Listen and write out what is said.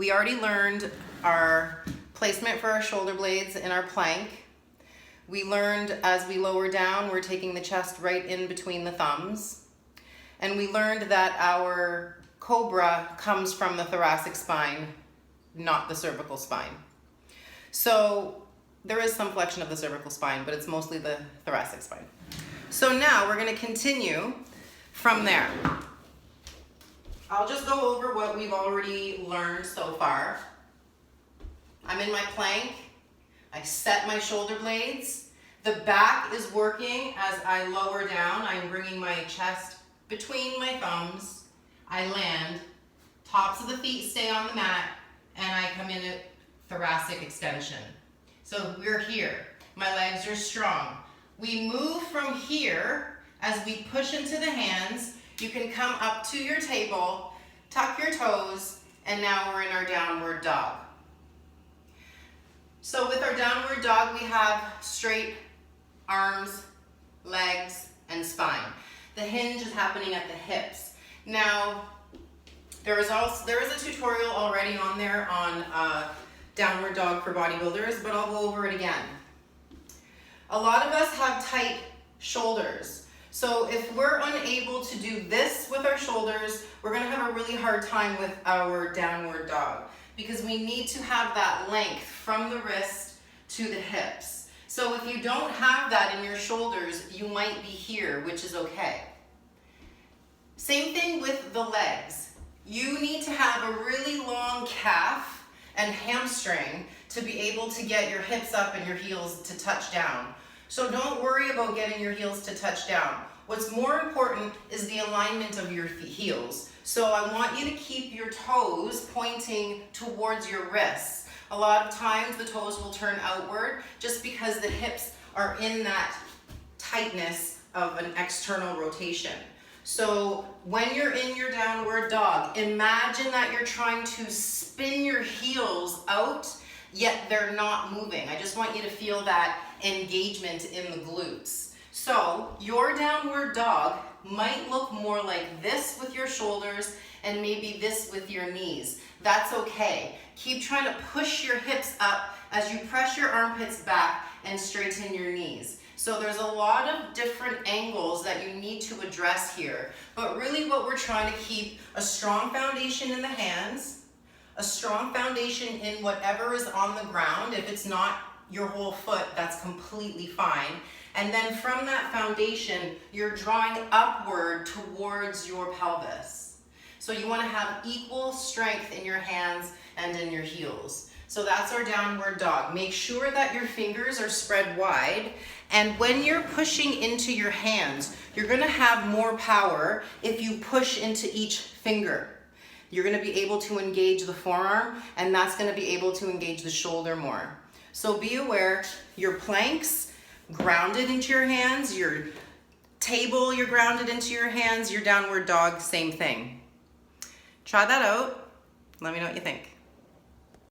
We already learned our placement for our shoulder blades in our plank. We learned as we lower down, we're taking the chest right in between the thumbs. And we learned that our cobra comes from the thoracic spine, not the cervical spine. So there is some flexion of the cervical spine, but it's mostly the thoracic spine. So now we're going to continue from there. I'll just go over what we've already learned so far. I'm in my plank. I set my shoulder blades. The back is working as I lower down. I'm bringing my chest between my thumbs. I land. Tops of the feet stay on the mat, and I come in a thoracic extension. So we're here. My legs are strong. We move from here as we push into the hands. You can come up to your table, tuck your toes, and now we're in our downward dog. So with our downward dog, we have straight arms, legs, and spine. The hinge is happening at the hips. Now, there is a tutorial already on there on downward dog for bodybuilders, but I'll go over it again. A lot of us have tight shoulders. So if we're unable to do this with our shoulders, we're gonna have a really hard time with our downward dog because we need to have that length from the wrist to the hips. So if you don't have that in your shoulders, you might be here, which is okay. Same thing with the legs. You need to have a really long calf and hamstring to be able to get your hips up and your heels to touch down. So don't worry about getting your heels to touch down. What's more important is the alignment of your heels. So I want you to keep your toes pointing towards your wrists. A lot of times the toes will turn outward just because the hips are in that tightness of an external rotation. So when you're in your downward dog, imagine that you're trying to spin your heels out, yet they're not moving. I just want you to feel that engagement in the glutes. So your downward dog might look more like this with your shoulders and maybe this with your knees. That's okay. Keep trying to push your hips up as you press your armpits back and straighten your knees. So there's a lot of different angles that you need to address here. But really what we're trying to keep a strong foundation in the hands, a strong foundation in whatever is on the ground. If it's not your whole foot, that's completely fine. And then from that foundation, you're drawing upward towards your pelvis. So you want to have equal strength in your hands and in your heels. So that's our downward dog. Make sure that your fingers are spread wide. And when you're pushing into your hands, you're going to have more power if you push into each finger. You're going to be able to engage the forearm, and that's going to be able to engage the shoulder more. So be aware, your planks grounded into your hands, your table you're grounded into your hands, your downward dog, same thing. Try that out. Let me know what you think.